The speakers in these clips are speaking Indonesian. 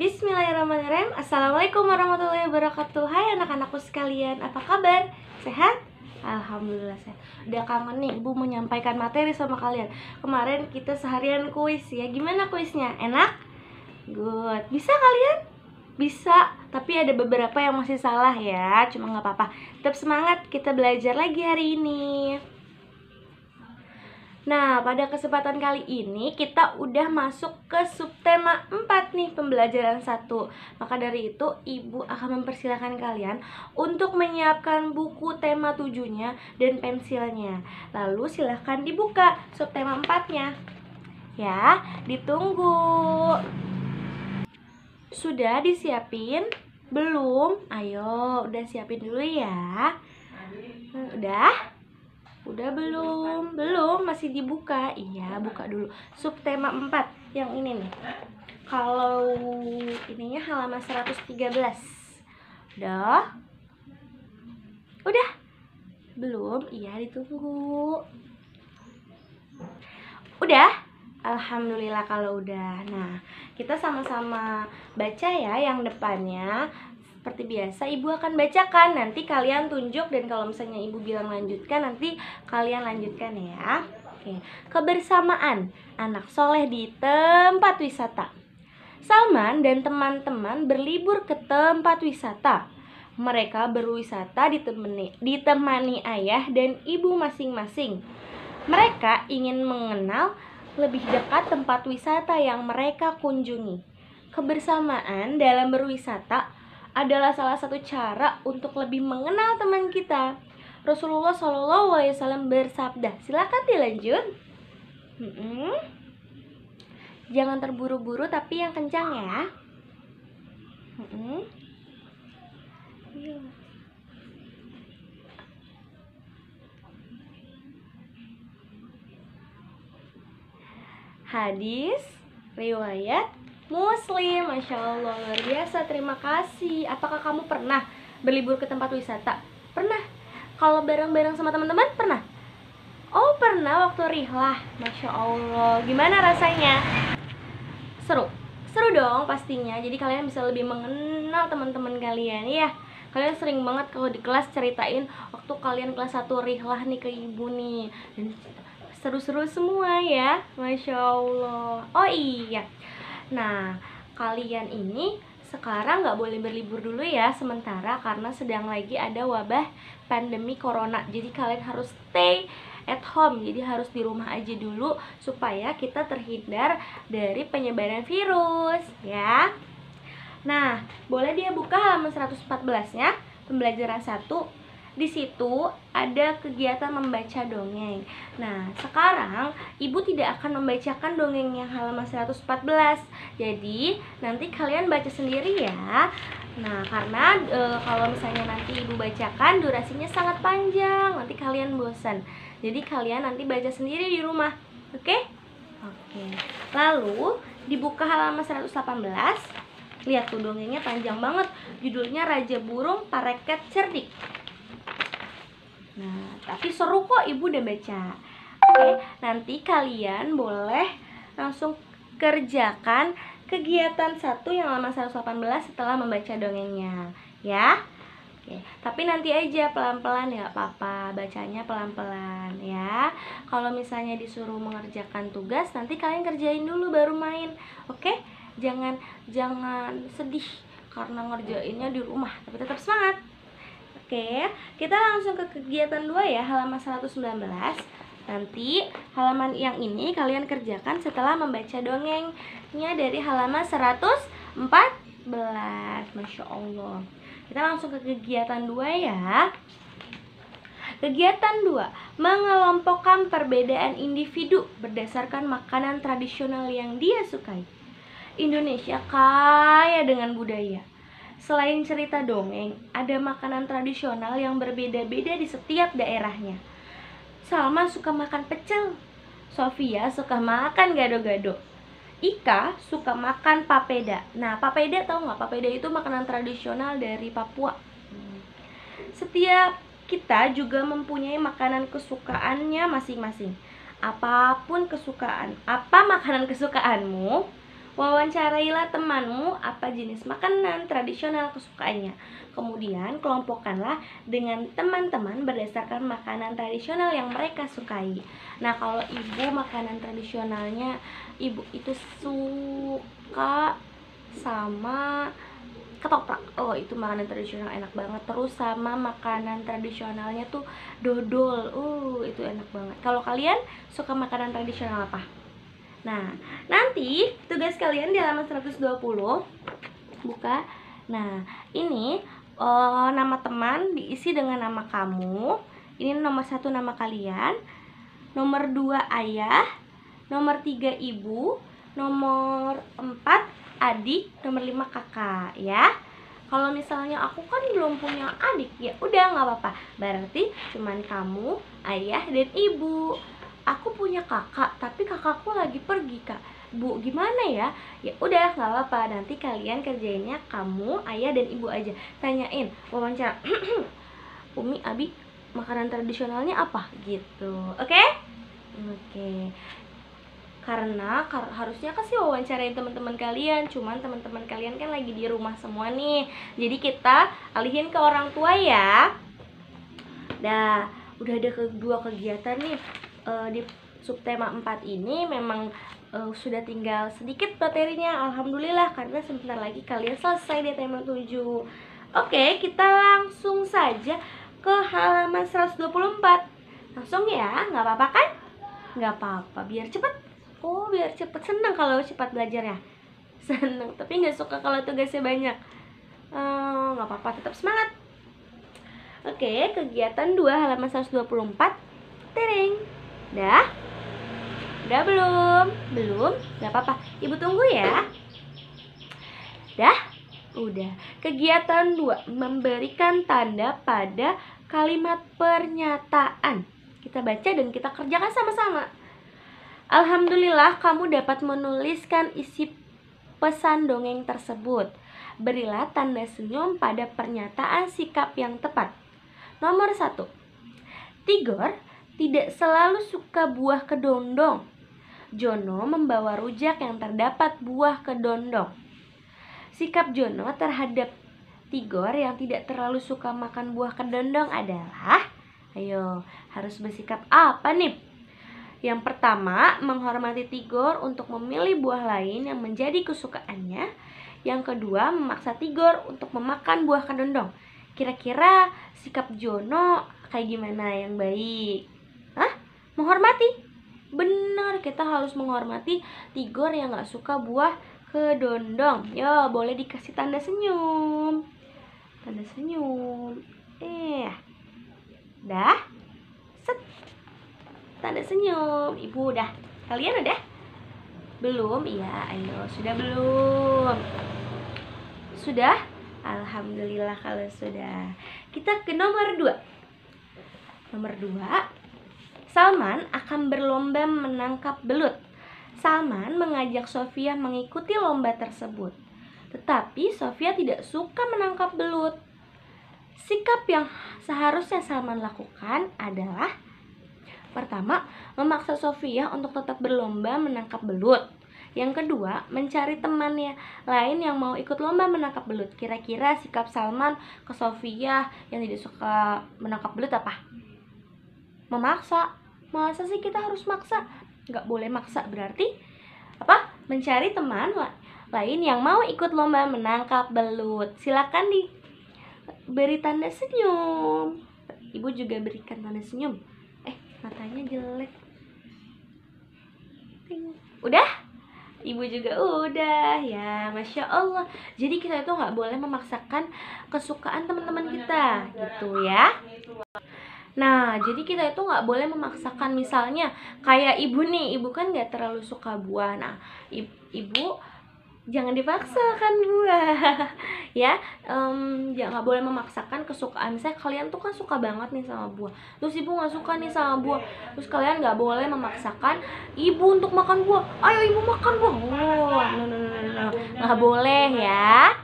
Bismillahirrahmanirrahim. Assalamualaikum warahmatullahi wabarakatuh. Hai anak-anakku sekalian, apa kabar? Sehat? Alhamdulillah sehat. Udah kangen nih, Ibu menyampaikan materi sama kalian. Kemarin kita seharian kuis ya. Gimana kuisnya? Enak? Good. Bisa kalian? Bisa, tapi ada beberapa yang masih salah ya. Cuma gak apa-apa. Tetap semangat, kita belajar lagi hari ini. Nah, pada kesempatan kali ini kita udah masuk ke subtema 4 nih, pembelajaran 1. Maka dari itu, Ibu akan mempersilahkan kalian untuk menyiapkan buku tema 7-nya dan pensilnya. Lalu silahkan dibuka subtema 4-nya. Ya, ditunggu. Sudah disiapin? Belum? Ayo, udah siapin dulu ya. Udah? Udah belum? Belum, masih dibuka. Iya, buka dulu. Subtema 4 yang ini nih. Kalau ininya halaman 113. Udah? Udah? Belum? Iya, ditunggu. Udah? Alhamdulillah kalau udah. Nah, kita sama-sama baca ya yang depannya. Seperti biasa, Ibu akan bacakan. Nanti kalian tunjuk, dan kalau misalnya Ibu bilang lanjutkan, nanti kalian lanjutkan ya. Oke. Kebersamaan anak soleh di tempat wisata. Salman dan teman-teman berlibur ke tempat wisata. Mereka berwisata ditemani ayah dan ibu masing-masing. Mereka ingin mengenal lebih dekat tempat wisata yang mereka kunjungi. Kebersamaan dalam berwisata adalah salah satu cara untuk lebih mengenal teman kita. Rasulullah SAW bersabda, silakan dilanjut. Jangan terburu-buru, tapi yang kencang ya. Hadis riwayat Muslim. Masya Allah, luar biasa, terima kasih. Apakah kamu pernah berlibur ke tempat wisata? Pernah? Kalau bareng-bareng sama teman-teman, pernah? Oh, pernah waktu rihlah. Masya Allah, gimana rasanya? Seru? Seru dong pastinya. Jadi kalian bisa lebih mengenal teman-teman kalian ya. Kalian sering banget kalau di kelas ceritain waktu kalian kelas 1 rihlah nih ke ibu nih. Dan seru-seru semua ya. Masya Allah. Oh iya, nah, kalian ini sekarang nggak boleh berlibur dulu ya sementara, karena sedang lagi ada wabah pandemi corona. Jadi kalian harus stay at home, jadi harus di rumah aja dulu supaya kita terhindar dari penyebaran virus ya. Nah, boleh dia buka halaman 114-nya, pembelajaran 1. Di situ ada kegiatan membaca dongeng. Nah, sekarang Ibu tidak akan membacakan dongeng yang halaman 114. Jadi, nanti kalian baca sendiri ya. Nah, karena kalau misalnya nanti Ibu bacakan, durasinya sangat panjang. Nanti kalian bosan. Jadi, kalian nanti baca sendiri di rumah. Oke? Oke. Lalu, dibuka halaman 118. Lihat tuh, dongengnya panjang banget. Judulnya Raja Burung Paraket Cerdik. Nah, tapi seru kok, Ibu udah baca. Oke, nanti kalian boleh langsung kerjakan kegiatan 1 yang halaman 118 setelah membaca dongengnya ya. Oke, tapi nanti aja pelan-pelan ya, apa-apa, bacanya pelan-pelan ya. Kalau misalnya disuruh mengerjakan tugas, nanti kalian kerjain dulu baru main. Oke? Jangan sedih karena ngerjainnya di rumah, tapi tetap semangat. Oke, kita langsung ke kegiatan 2 ya, halaman 119. Nanti halaman yang ini kalian kerjakan setelah membaca dongengnya dari halaman 114. Masya Allah. Kita langsung ke kegiatan 2 ya. Kegiatan 2, mengelompokkan perbedaan individu berdasarkan makanan tradisional yang dia sukai. Indonesia kaya dengan budaya. Selain cerita dongeng, ada makanan tradisional yang berbeda-beda di setiap daerahnya. Salma suka makan pecel, Sofia suka makan gado-gado, Ika suka makan papeda. Nah, papeda tahu nggak? Papeda itu makanan tradisional dari Papua. Setiap kita juga mempunyai makanan kesukaannya masing-masing. Apapun kesukaan, apa makanan kesukaanmu? Wawancarailah temanmu apa jenis makanan tradisional kesukaannya. Kemudian kelompokkanlah dengan teman-teman berdasarkan makanan tradisional yang mereka sukai. Nah, kalau ibu makanan tradisionalnya, ibu itu suka sama ketoprak. Oh, itu makanan tradisional enak banget. Terus sama makanan tradisionalnya tuh dodol. Itu enak banget. Kalau kalian suka makanan tradisional apa? Nah, nanti tugas kalian di halaman 120 buka. Nah, ini nama teman diisi dengan nama kamu. Ini nomor 1 nama kalian, nomor 2 ayah, nomor 3 ibu, nomor 4 adik, nomor 5 kakak ya. Kalau misalnya aku kan belum punya adik, ya udah nggak apa-apa. Berarti cuman kamu, ayah, dan ibu. Aku punya kakak, tapi kakakku lagi pergi, Kak. Bu, gimana ya? Ya udah nggak apa-apa. Nanti kalian kerjainnya kamu, ayah, dan ibu aja. Tanyain, wawancara. Umi, Abi, makanan tradisionalnya apa? Gitu. Oke? Oke. Karena harusnya kan sih wawancarain teman-teman kalian, cuman teman-teman kalian kan lagi di rumah semua nih. Jadi kita alihin ke orang tua ya. Udah ada kedua kegiatan nih. Di subtema 4 ini memang sudah tinggal sedikit materinya, alhamdulillah, karena sebentar lagi kalian selesai di tema 7. Oke, kita langsung saja ke halaman 124. Langsung ya, nggak apa-apa kan? Nggak apa-apa, biar cepet. Biar cepet. Senang kalau cepat belajarnya. Senang, tapi nggak suka kalau tugasnya banyak. Nggak apa-apa, tetap semangat. Oke, kegiatan 2 halaman 124. Tering. Udah belum? Belum? Nggak apa-apa, ibu tunggu ya. Udah. Kegiatan 2, memberikan tanda pada kalimat pernyataan. Kita baca dan kita kerjakan sama-sama. Alhamdulillah kamu dapat menuliskan isi pesan dongeng tersebut. Berilah tanda senyum pada pernyataan sikap yang tepat. Nomor 1. Tigor tidak selalu suka buah kedondong. Jono membawa rujak yang terdapat buah kedondong. Sikap Jono terhadap Tigor yang tidak terlalu suka makan buah kedondong adalah, ayo, harus bersikap apa nih? Yang pertama, menghormati Tigor untuk memilih buah lain yang menjadi kesukaannya. Yang kedua, memaksa Tigor untuk memakan buah kedondong. Kira-kira sikap Jono kayak gimana yang baik? Menghormati? Bener, kita harus menghormati Tigor yang gak suka buah kedondong. Yo, boleh dikasih tanda senyum. Tanda senyum. Dah? Set. Tanda senyum. Ibu udah. Kalian udah? Belum? Iya, ayo. Sudah belum? Sudah? Alhamdulillah kalau sudah. Kita ke nomor 2. Nomor 2. Salman akan berlomba menangkap belut. Salman mengajak Sofia mengikuti lomba tersebut. Tetapi Sofia tidak suka menangkap belut. Sikap yang seharusnya Salman lakukan adalah: pertama, memaksa Sofia untuk tetap berlomba menangkap belut. Yang kedua, mencari temannya lain yang mau ikut lomba menangkap belut. Kira-kira sikap Salman ke Sofia yang tidak suka menangkap belut apa? Memaksa. Masa sih kita harus maksa? Nggak boleh maksa, berarti apa? Mencari teman lain yang mau ikut lomba menangkap belut. Silakan diberi tanda senyum. Ibu juga berikan tanda senyum. Matanya jelek. Udah? Ibu juga udah. Ya, Masya Allah. Jadi kita itu gak boleh memaksakan kesukaan teman-teman kita, gitu ya. Nah, jadi kita itu gak boleh memaksakan. Misalnya kayak ibu nih, ibu kan gak terlalu suka buah. Nah, ibu jangan dipaksakan buah. Ya, nggak boleh memaksakan kesukaan. Misalnya kalian tuh kan suka banget nih sama buah, terus ibu nggak suka nih sama buah, terus kalian nggak boleh memaksakan ibu untuk makan buah. Ayo ibu makan buah. No, nggak boleh ya.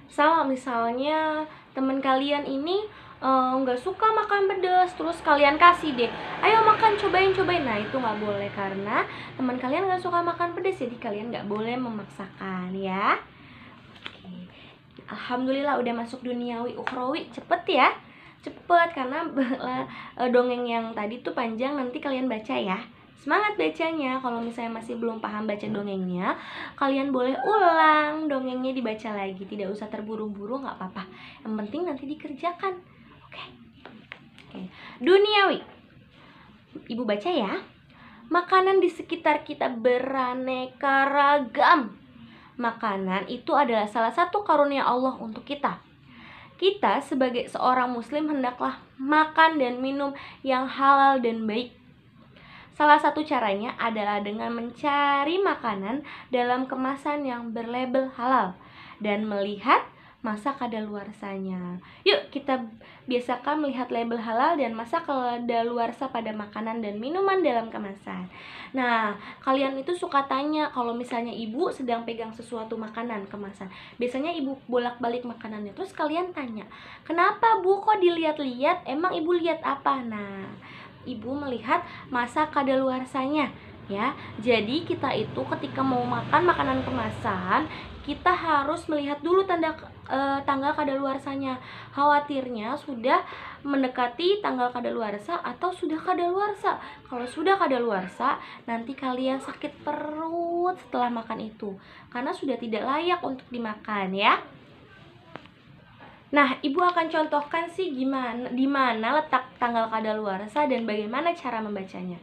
Sama misalnya teman kalian ini nggak suka makan pedas, terus kalian kasih deh, ayo makan, cobain. Nah itu nggak boleh karena teman kalian nggak suka makan pedas, jadi kalian nggak boleh memaksakan ya. Oke. Alhamdulillah udah masuk duniawi ukhrawi, cepet ya, cepet karena dongeng yang tadi tuh panjang, nanti kalian baca ya. Semangat bacanya. Kalau misalnya masih belum paham baca dongengnya, kalian boleh ulang dongengnya, dibaca lagi. Tidak usah terburu-buru, nggak apa-apa. Yang penting nanti dikerjakan. Oke. Duniawi. Ibu baca ya. Makanan di sekitar kita beraneka ragam. Makanan itu adalah salah satu karunia Allah untuk kita. Kita sebagai seorang muslim hendaklah makan dan minum yang halal dan baik. Salah satu caranya adalah dengan mencari makanan dalam kemasan yang berlabel halal dan melihat masa kadaluarsanya. Yuk kita biasakan melihat label halal dan masa kadaluarsa pada makanan dan minuman dalam kemasan. Nah, kalian itu suka tanya kalau misalnya ibu sedang pegang sesuatu makanan kemasan. Biasanya ibu bolak-balik makanannya, terus kalian tanya, kenapa bu kok dilihat-lihat? Emang ibu lihat apa? Nah, ibu melihat masa kadaluarsanya ya. Jadi kita itu ketika mau makan makanan kemasan, kita harus melihat dulu tanggal kadaluarsanya. Khawatirnya sudah mendekati tanggal kadaluarsa atau sudah kadaluarsa. Kalau sudah kadaluarsa, nanti kalian sakit perut setelah makan itu karena sudah tidak layak untuk dimakan ya. Nah, ibu akan contohkan sih di mana letak tanggal kadaluarsa dan bagaimana cara membacanya.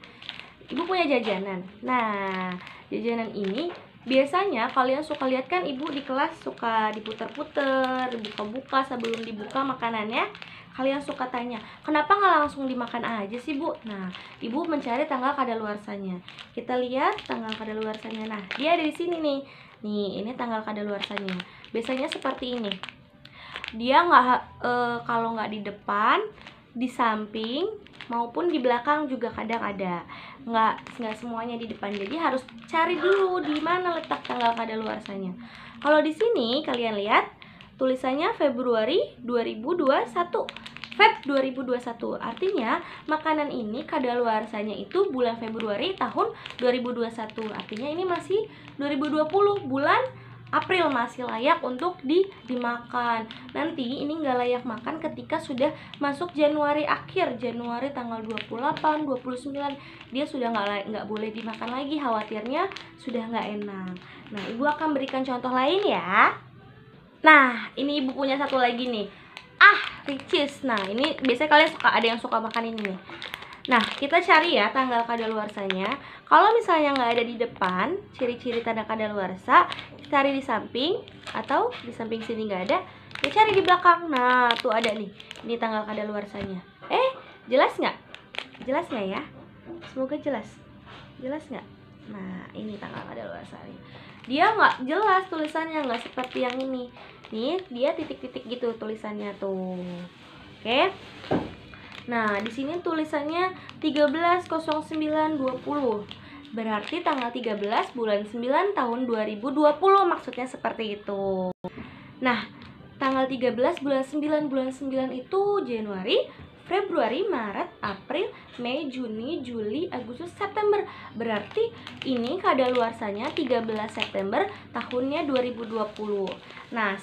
Ibu punya jajanan. Nah, jajanan ini biasanya kalian suka lihat kan, ibu di kelas suka diputer-puter, dibuka-buka sebelum dibuka makanannya. Kalian suka tanya, kenapa nggak langsung dimakan aja sih bu? Nah, ibu mencari tanggal kadaluarsanya. Kita lihat tanggal kadaluarsanya. Nah, dia ada di sini nih. Nih, ini tanggal kadaluarsanya. Biasanya seperti ini. Dia kalau nggak di depan, di samping maupun di belakang juga kadang ada. Nggak semuanya di depan. Jadi harus cari dulu di mana letak tanggal kadaluarsanya. Kalau di sini kalian lihat tulisannya Februari 2021. Feb 2021. Artinya makanan ini kadaluarsanya itu bulan Februari tahun 2021. Artinya ini masih 2020, bulan April, masih layak untuk dimakan. Nanti ini nggak layak makan ketika sudah masuk Januari akhir, Januari tanggal 28, 29, dia sudah nggak boleh dimakan lagi, khawatirnya sudah nggak enak. Nah, ibu akan berikan contoh lain ya. Nah, ini ibu punya satu lagi nih. Ricis. Nah, ini biasanya kalian ada yang suka makan ini nih. Nah, kita cari ya tanggal kadaluarsanya. Kalau misalnya nggak ada di depan, ciri-ciri tanda kadaluarsa, cari di samping, atau di samping sini nggak ada, ya cari di belakang. Nah, tuh ada nih, ini tanggal kadaluarsanya. Jelas nggak? Jelas nggak ya? Semoga jelas. Jelas nggak? Nah, ini tanggal kadaluarsanya. Dia nggak jelas tulisannya, nggak seperti yang ini. Nih, dia titik-titik gitu tulisannya tuh. Oke. Nah, di sini tulisannya 13/09/20. Berarti tanggal 13 bulan 9 tahun 2020, maksudnya seperti itu. Nah, tanggal 13 bulan 9 itu Januari, Februari, Maret, April, Mei, Juni, Juli, Agustus, September. Berarti ini kadaluarsanya 13 September tahunnya 2020. Nah,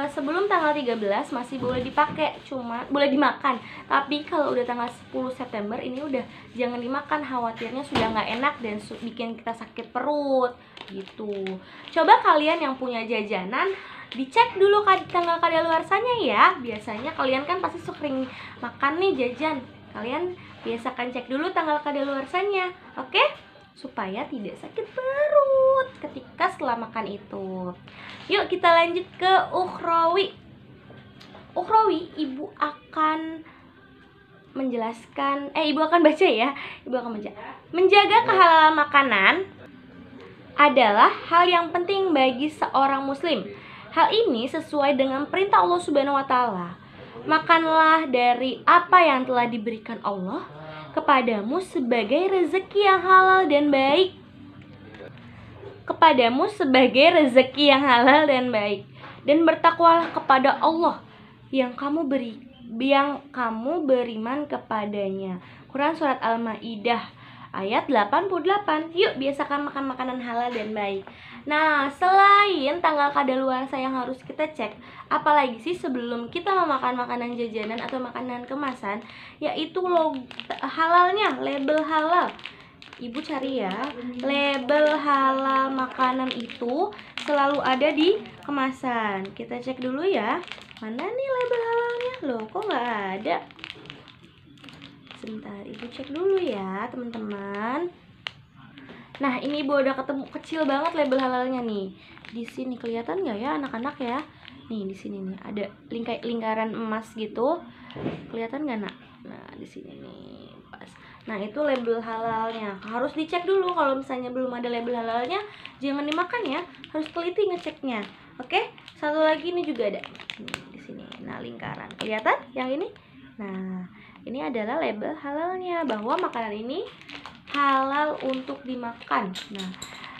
sebelum tanggal 13 masih boleh dipakai, cuma boleh dimakan. Tapi kalau udah tanggal 10 September ini udah jangan dimakan, khawatirnya sudah nggak enak dan bikin kita sakit perut gitu. Coba kalian yang punya jajanan dicek dulu tanggal kadaluarsanya ya. Biasanya kalian kan pasti sering makan nih jajan. Kalian biasakan cek dulu tanggal kadaluarsanya, oke? Supaya tidak sakit perut ketika setelah makan itu. Yuk kita lanjut ke ukhrawi. Ukhrawi, ibu akan menjelaskan, ibu akan baca ya. Ibu akan baca. Menjaga kehalalan makanan adalah hal yang penting bagi seorang muslim. Hal ini sesuai dengan perintah Allah Subhanahu wa taala. Makanlah dari apa yang telah diberikan Allah kepadamu sebagai rezeki yang halal dan baik. Kepadamu sebagai rezeki yang halal dan baik. Dan bertakwalah kepada Allah yang kamu yang kamu beriman kepadanya. Quran Surat Al-Maidah ayat 88. Yuk biasakan makan makanan halal dan baik. Nah, selain tanggal kadaluarsa yang harus kita cek, apalagi sih sebelum kita memakan makanan jajanan atau makanan kemasan, yaitu halalnya, label halal. Ibu cari ya, label halal makanan itu selalu ada di kemasan. Kita cek dulu ya, mana nih label halalnya? Loh, kok nggak ada? Sebentar, ibu cek dulu ya teman-teman. Nah, ini ibu udah ketemu kecil banget label halalnya nih. Di sini kelihatan nggak ya anak-anak ya? Nih di sini nih ada lingkaran emas gitu. Kelihatan nggak nak? Nah di sini nih pas. Nah itu label halalnya. Harus dicek dulu. Kalau misalnya belum ada label halalnya, jangan dimakan ya. Harus teliti ngeceknya. Oke? Satu lagi ini juga ada. Di sini. Nah lingkaran. Kelihatan yang ini? Nah ini adalah label halalnya, bahwa makanan ini halal untuk dimakan.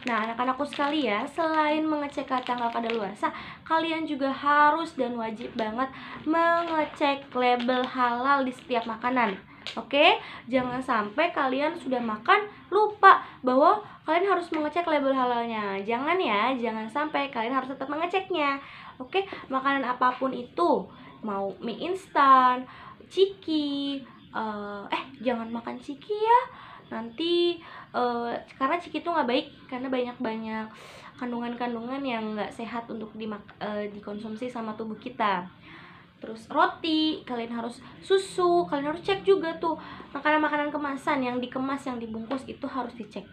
Nah anak-anakku sekalian, selain mengecek tanggal kadaluarsa, kalian juga harus dan wajib banget mengecek label halal di setiap makanan. Oke, jangan sampai kalian sudah makan lupa bahwa kalian harus mengecek label halalnya. Jangan ya, jangan sampai, kalian harus tetap mengeceknya. Oke, makanan apapun itu, mau mie instan, ciki, jangan makan ciki ya nanti, karena ciki itu nggak baik, karena banyak kandungan-kandungan yang nggak sehat untuk dikonsumsi sama tubuh kita. Terus roti, kalian harus susu, kalian harus cek juga tuh makanan-makanan kemasan yang dikemas, yang dibungkus itu harus dicek.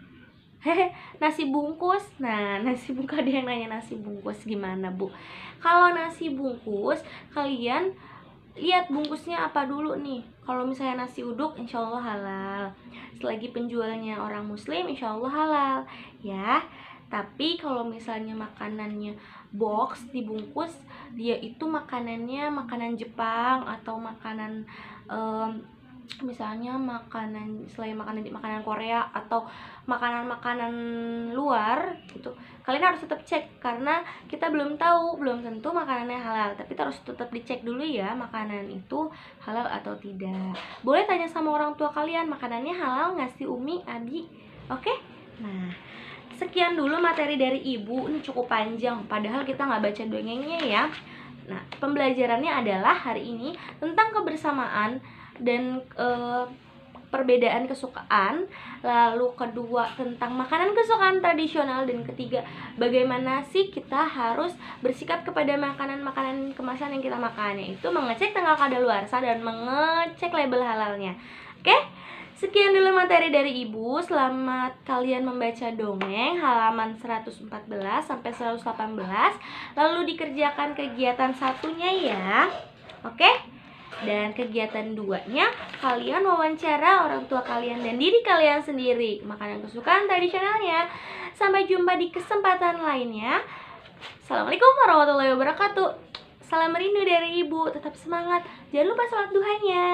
Nasi bungkus, nasi bungkus, ada yang nanya nasi bungkus gimana bu? Kalau nasi bungkus, kalian lihat bungkusnya apa dulu nih. Kalau misalnya nasi uduk, insya Allah halal. Selagi penjualnya orang muslim, insya Allah halal ya. Tapi kalau misalnya makanannya box dibungkus, dia itu makanannya makanan Jepang atau makanan misalnya selain makanan Korea atau makanan luar gitu, kalian harus tetap cek, karena kita belum tentu makanannya halal, tapi harus tetap dicek dulu ya makanan itu halal atau tidak. Boleh tanya sama orang tua kalian, makanannya halal nggak sih Umi, Abi? Oke? Nah, sekian dulu materi dari ibu. Ini cukup panjang, padahal kita nggak baca dongengnya ya. Nah, pembelajarannya adalah hari ini tentang kebersamaan dan perbedaan kesukaan. Lalu kedua tentang makanan kesukaan tradisional, dan ketiga bagaimana sih kita harus bersikap kepada makanan-makanan kemasan yang kita makan, yaitu mengecek tanggal kadaluarsa dan mengecek label halalnya. Oke? Sekian dulu materi dari ibu. Selamat kalian membaca dongeng halaman 114 sampai 118. Lalu dikerjakan kegiatan satunya ya. Oke? Dan kegiatan 2-nya, kalian wawancara orang tua kalian dan diri kalian sendiri, makanan kesukaan tradisionalnya. Sampai jumpa di kesempatan lainnya. Assalamualaikum warahmatullahi wabarakatuh. Salam rindu dari ibu. Tetap semangat. Jangan lupa sholat duhanya.